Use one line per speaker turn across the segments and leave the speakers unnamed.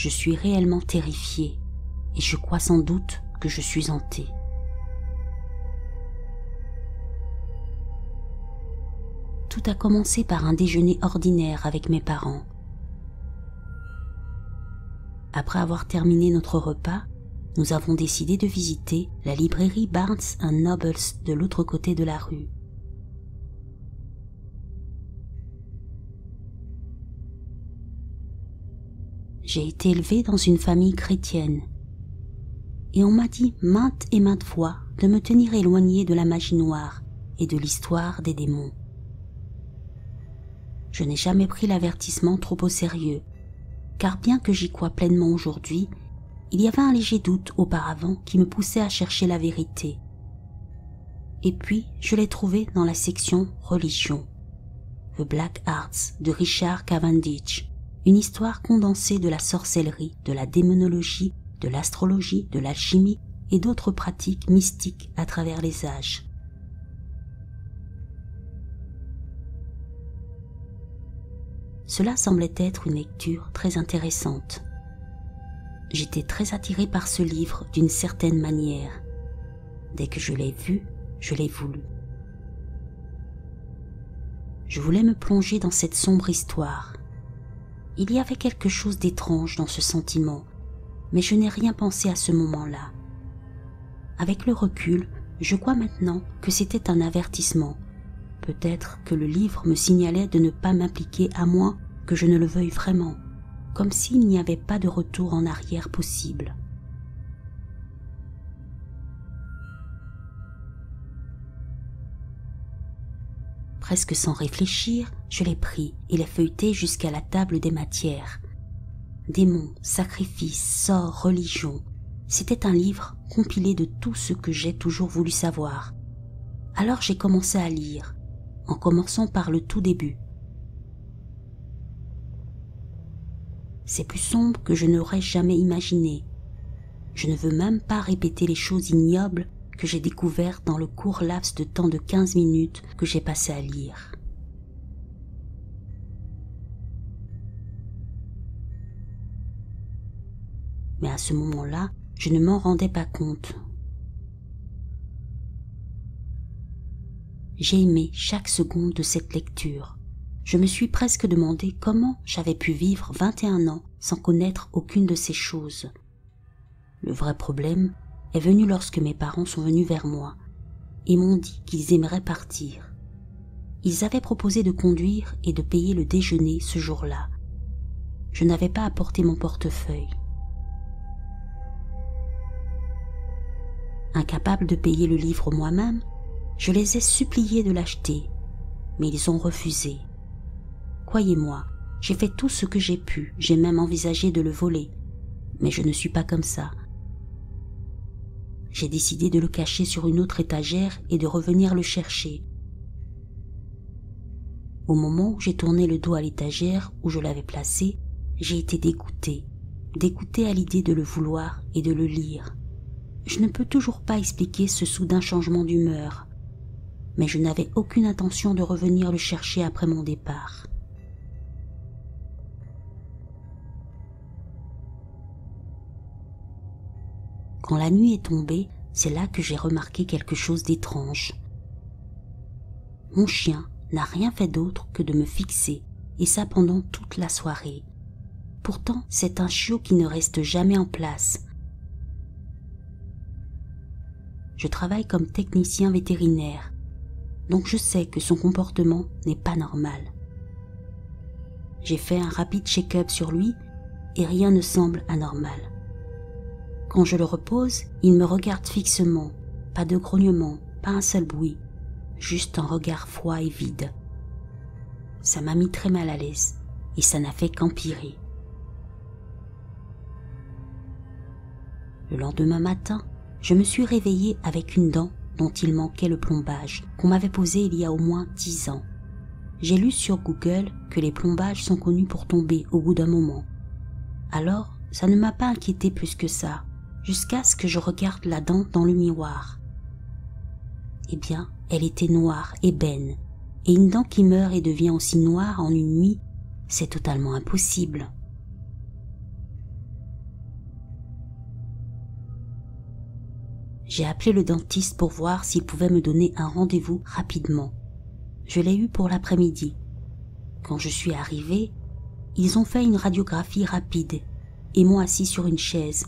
je suis réellement terrifiée et je crois sans doute que je suis hantée. Tout a commencé par un déjeuner ordinaire avec mes parents. Après avoir terminé notre repas, nous avons décidé de visiter la librairie Barnes & Nobles de l'autre côté de la rue. J'ai été élevée dans une famille chrétienne et on m'a dit maintes et maintes fois de me tenir éloignée de la magie noire et de l'histoire des démons. Je n'ai jamais pris l'avertissement trop au sérieux, car bien que j'y croie pleinement aujourd'hui, il y avait un léger doute auparavant qui me poussait à chercher la vérité. Et puis, je l'ai trouvé dans la section Religion, The Black Arts de Richard Cavendish, une histoire condensée de la sorcellerie, de la démonologie, de l'astrologie, de l'alchimie et d'autres pratiques mystiques à travers les âges. Cela semblait être une lecture très intéressante. J'étais très attirée par ce livre d'une certaine manière. Dès que je l'ai vu, je l'ai voulu. Je voulais me plonger dans cette sombre histoire. Il y avait quelque chose d'étrange dans ce sentiment, mais je n'ai rien pensé à ce moment-là. Avec le recul, je crois maintenant que c'était un avertissement. Peut-être que le livre me signalait de ne pas m'impliquer à moins que je ne le veuille vraiment, comme s'il n'y avait pas de retour en arrière possible. Presque sans réfléchir, je l'ai pris et l'ai feuilleté jusqu'à la table des matières. Démons, sacrifices, sorts, religion. C'était un livre compilé de tout ce que j'ai toujours voulu savoir. Alors j'ai commencé à lire, en commençant par le tout début. C'est plus sombre que je n'aurais jamais imaginé. Je ne veux même pas répéter les choses ignobles que j'ai découvertes dans le court laps de temps de 15 minutes que j'ai passé à lire. Mais à ce moment-là, je ne m'en rendais pas compte. J'ai aimé chaque seconde de cette lecture. Je me suis presque demandé comment j'avais pu vivre 21 ans sans connaître aucune de ces choses. Le vrai problème est venu lorsque mes parents sont venus vers moi et m'ont dit qu'ils aimeraient partir. Ils avaient proposé de conduire et de payer le déjeuner ce jour-là. Je n'avais pas apporté mon portefeuille. Incapable de payer le livre moi-même, je les ai suppliés de l'acheter, mais ils ont refusé. Croyez-moi, j'ai fait tout ce que j'ai pu, j'ai même envisagé de le voler, mais je ne suis pas comme ça. J'ai décidé de le cacher sur une autre étagère et de revenir le chercher. Au moment où j'ai tourné le dos à l'étagère où je l'avais placé, j'ai été dégoûtée à l'idée de le vouloir et de le lire. Je ne peux toujours pas expliquer ce soudain changement d'humeur, mais je n'avais aucune intention de revenir le chercher après mon départ. Quand la nuit est tombée, c'est là que j'ai remarqué quelque chose d'étrange. Mon chien n'a rien fait d'autre que de me fixer, et ça pendant toute la soirée. Pourtant, c'est un chiot qui ne reste jamais en place. Je travaille comme technicien vétérinaire, donc je sais que son comportement n'est pas normal. J'ai fait un rapide check-up sur lui et rien ne semble anormal. Quand je le repose, il me regarde fixement, pas de grognement, pas un seul bruit, juste un regard froid et vide. Ça m'a mis très mal à l'aise et ça n'a fait qu'empirer. Le lendemain matin, je me suis réveillée avec une dent dont il manquait le plombage, qu'on m'avait posé il y a au moins 10 ans. J'ai lu sur Google que les plombages sont connus pour tomber au bout d'un moment. Alors, ça ne m'a pas inquiété plus que ça, jusqu'à ce que je regarde la dent dans le miroir. Eh bien, elle était noire, ébène, et une dent qui meurt et devient aussi noire en une nuit, c'est totalement impossible. J'ai appelé le dentiste pour voir s'il pouvait me donner un rendez-vous rapidement. Je l'ai eu pour l'après-midi. Quand je suis arrivée, ils ont fait une radiographie rapide et m'ont assis sur une chaise.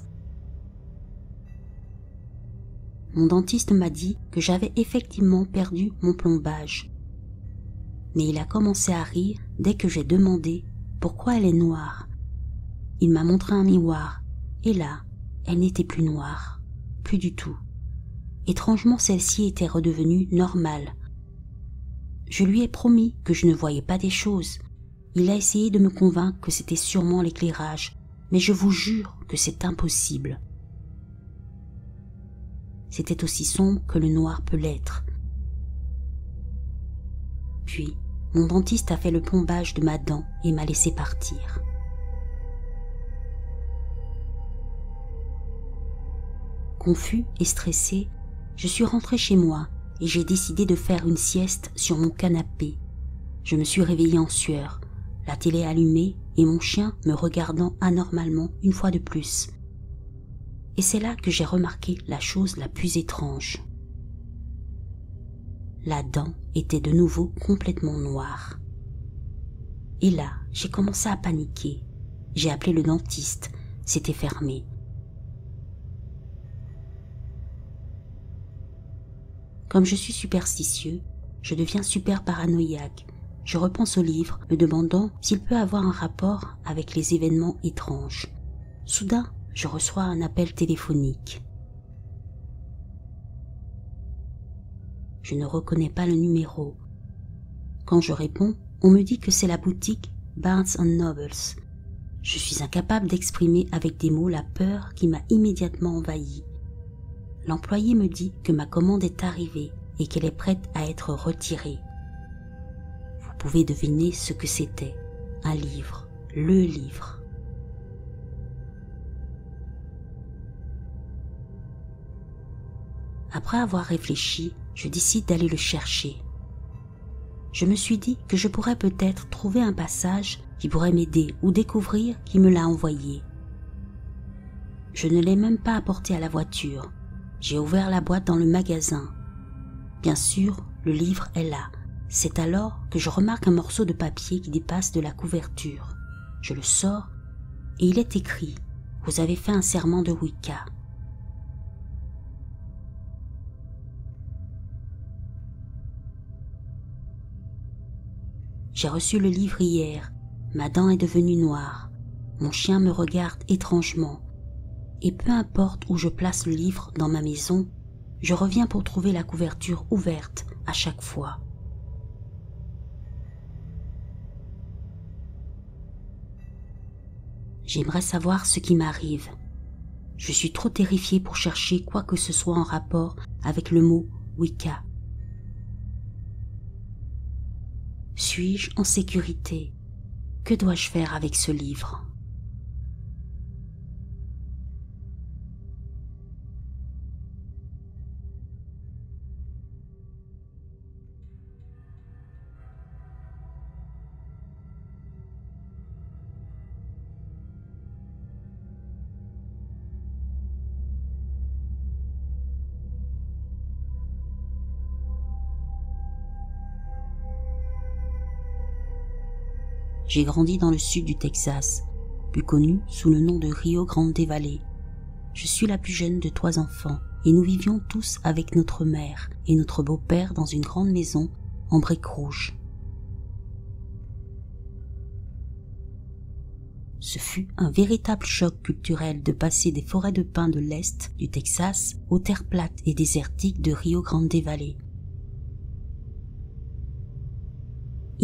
Mon dentiste m'a dit que j'avais effectivement perdu mon plombage. Mais il a commencé à rire dès que j'ai demandé pourquoi elle est noire. Il m'a montré un miroir et là, elle n'était plus noire, plus du tout. Étrangement, celle-ci était redevenue normale. Je lui ai promis que je ne voyais pas des choses. Il a essayé de me convaincre que c'était sûrement l'éclairage, mais je vous jure que c'est impossible. C'était aussi sombre que le noir peut l'être. Puis, mon dentiste a fait le plombage de ma dent et m'a laissé partir. Confus et stressé, je suis rentré chez moi et j'ai décidé de faire une sieste sur mon canapé. Je me suis réveillé en sueur, la télé allumée et mon chien me regardant anormalement une fois de plus. Et c'est là que j'ai remarqué la chose la plus étrange. La dent était de nouveau complètement noire. Et là, j'ai commencé à paniquer. J'ai appelé le dentiste, c'était fermé. Comme je suis superstitieux, je deviens super paranoïaque. Je repense au livre, me demandant s'il peut avoir un rapport avec les événements étranges. Soudain, je reçois un appel téléphonique. Je ne reconnais pas le numéro. Quand je réponds, on me dit que c'est la boutique Barnes & Nobles. Je suis incapable d'exprimer avec des mots la peur qui m'a immédiatement envahi. L'employé me dit que ma commande est arrivée et qu'elle est prête à être retirée. Vous pouvez deviner ce que c'était. Un livre, le livre. Après avoir réfléchi, je décide d'aller le chercher. Je me suis dit que je pourrais peut-être trouver un passage qui pourrait m'aider ou découvrir qui me l'a envoyé. Je ne l'ai même pas apporté à la voiture. J'ai ouvert la boîte dans le magasin. Bien sûr, le livre est là. C'est alors que je remarque un morceau de papier qui dépasse de la couverture. Je le sors et il est écrit « Vous avez fait un serment de Wicca ». J'ai reçu le livre hier. Ma dent est devenue noire. Mon chien me regarde étrangement. Et peu importe où je place le livre dans ma maison, je reviens pour trouver la couverture ouverte à chaque fois. J'aimerais savoir ce qui m'arrive. Je suis trop terrifiée pour chercher quoi que ce soit en rapport avec le mot Wicca. Suis-je en sécurité? Que dois-je faire avec ce livre? J'ai grandi dans le sud du Texas, plus connu sous le nom de Rio Grande Valley. Je suis la plus jeune de 3 enfants et nous vivions tous avec notre mère et notre beau-père dans une grande maison en briques rouges. Ce fut un véritable choc culturel de passer des forêts de pins de l'Est du Texas aux terres plates et désertiques de Rio Grande Valley.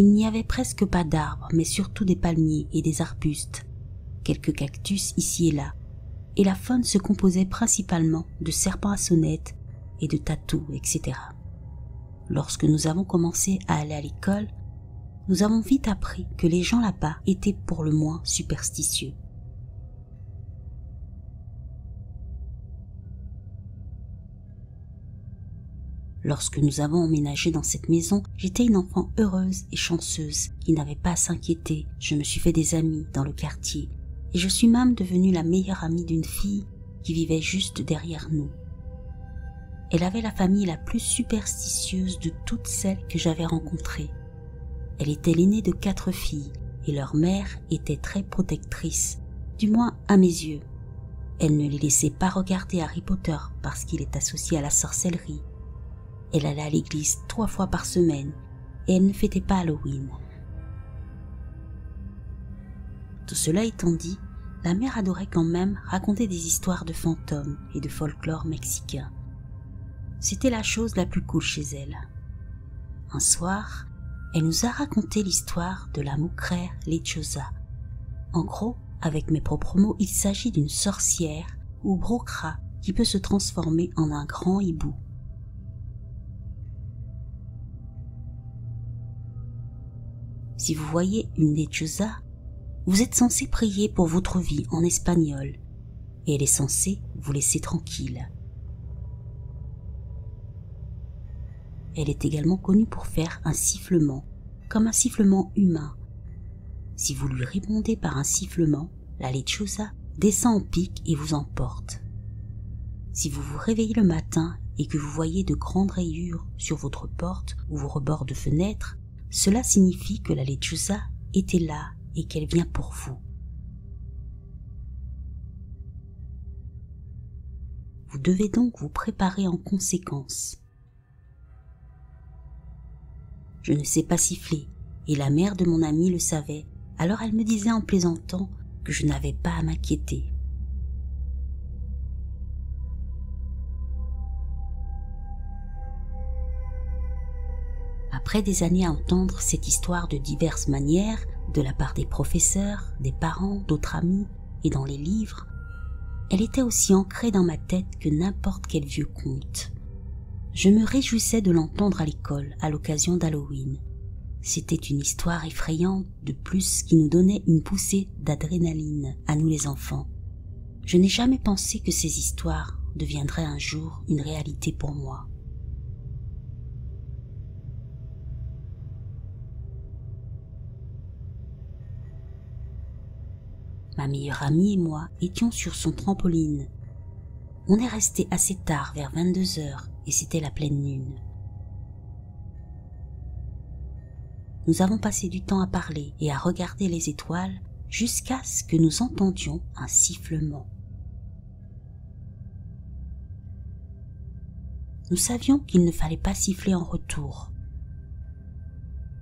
Il n'y avait presque pas d'arbres, mais surtout des palmiers et des arbustes, quelques cactus ici et là, et la faune se composait principalement de serpents à sonnettes et de tatous, etc. Lorsque nous avons commencé à aller à l'école, nous avons vite appris que les gens là-bas étaient pour le moins superstitieux. Lorsque nous avons emménagé dans cette maison, j'étais une enfant heureuse et chanceuse qui n'avait pas à s'inquiéter. Je me suis fait des amis dans le quartier et je suis même devenue la meilleure amie d'une fille qui vivait juste derrière nous. Elle avait la famille la plus superstitieuse de toutes celles que j'avais rencontrées. Elle était l'aînée de 4 filles et leur mère était très protectrice, du moins à mes yeux. Elle ne les laissait pas regarder Harry Potter parce qu'il est associé à la sorcellerie. Elle allait à l'église 3 fois par semaine et elle ne fêtait pas Halloween. Tout cela étant dit, la mère adorait quand même raconter des histoires de fantômes et de folklore mexicain. C'était la chose la plus cool chez elle. Un soir, elle nous a raconté l'histoire de la Mujer Lechosa. En gros, avec mes propres mots, il s'agit d'une sorcière ou bruja qui peut se transformer en un grand hibou. Si vous voyez une lechosa, vous êtes censé prier pour votre vie en espagnol et elle est censée vous laisser tranquille. Elle est également connue pour faire un sifflement, comme un sifflement humain. Si vous lui répondez par un sifflement, la lechosa descend en pic et vous emporte. Si vous vous réveillez le matin et que vous voyez de grandes rayures sur votre porte ou vos rebords de fenêtre, cela signifie que la lechosa était là et qu'elle vient pour vous. Vous devez donc vous préparer en conséquence. Je ne sais pas siffler, et la mère de mon amie le savait, alors elle me disait en plaisantant que je n'avais pas à m'inquiéter. Après des années à entendre cette histoire de diverses manières, de la part des professeurs, des parents, d'autres amis et dans les livres, elle était aussi ancrée dans ma tête que n'importe quel vieux conte. Je me réjouissais de l'entendre à l'école à l'occasion d'Halloween. C'était une histoire effrayante de plus qui nous donnait une poussée d'adrénaline à nous les enfants. Je n'ai jamais pensé que ces histoires deviendraient un jour une réalité pour moi. Ma meilleure amie et moi étions sur son trampoline. On est resté assez tard, vers 22h, et c'était la pleine lune. Nous avons passé du temps à parler et à regarder les étoiles jusqu'à ce que nous entendions un sifflement. Nous savions qu'il ne fallait pas siffler en retour.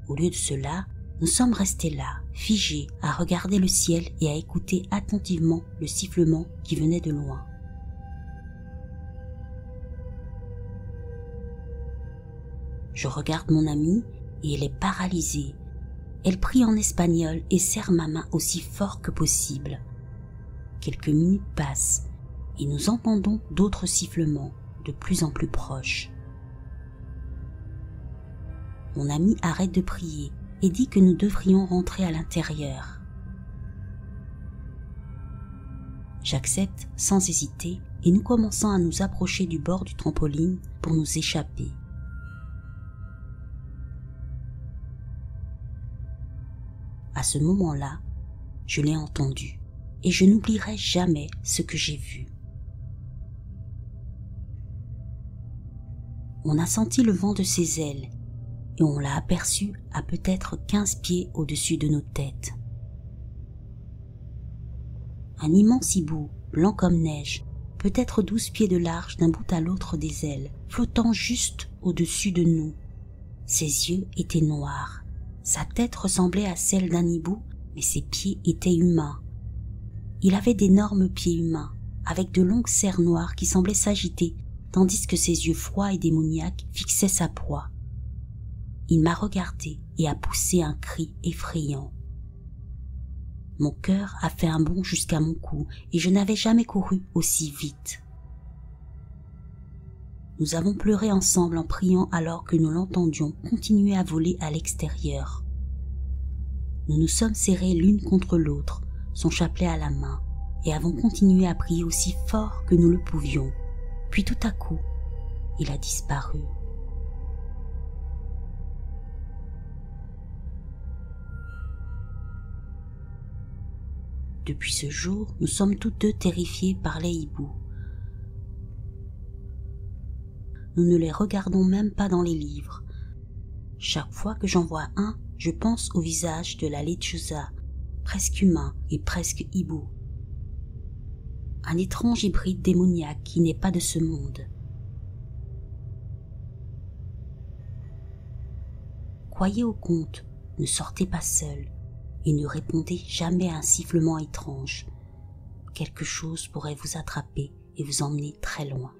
Au lieu de cela, nous sommes restés là, figés, à regarder le ciel et à écouter attentivement le sifflement qui venait de loin. Je regarde mon amie et elle est paralysée. Elle prie en espagnol et serre ma main aussi fort que possible. Quelques minutes passent et nous entendons d'autres sifflements de plus en plus proches. Mon amie arrête de prier et dit que nous devrions rentrer à l'intérieur. J'accepte sans hésiter et nous commençons à nous approcher du bord du trampoline pour nous échapper. À ce moment-là, je l'ai entendu et je n'oublierai jamais ce que j'ai vu. On a senti le vent de ses ailes et on l'a aperçu à peut-être 15 pieds au-dessus de nos têtes. Un immense hibou, blanc comme neige, peut-être 12 pieds de large d'un bout à l'autre des ailes, flottant juste au-dessus de nous. Ses yeux étaient noirs. Sa tête ressemblait à celle d'un hibou, mais ses pieds étaient humains. Il avait d'énormes pieds humains, avec de longues serres noires qui semblaient s'agiter, tandis que ses yeux froids et démoniaques fixaient sa proie. Il m'a regardé et a poussé un cri effrayant. Mon cœur a fait un bond jusqu'à mon cou et je n'avais jamais couru aussi vite. Nous avons pleuré ensemble en priant alors que nous l'entendions continuer à voler à l'extérieur. Nous nous sommes serrés l'une contre l'autre, son chapelet à la main, et avons continué à prier aussi fort que nous le pouvions. Puis tout à coup, il a disparu. Depuis ce jour, nous sommes toutes deux terrifiées par les hiboux. nous ne les regardons même pas dans les livres. Chaque fois que j'en vois un, je pense au visage de la lechuza, presque humain et presque hibou. Un étrange hybride démoniaque qui n'est pas de ce monde. Croyez au conte, ne sortez pas seul et ne répondez jamais à un sifflement étrange. Quelque chose pourrait vous attraper et vous emmener très loin.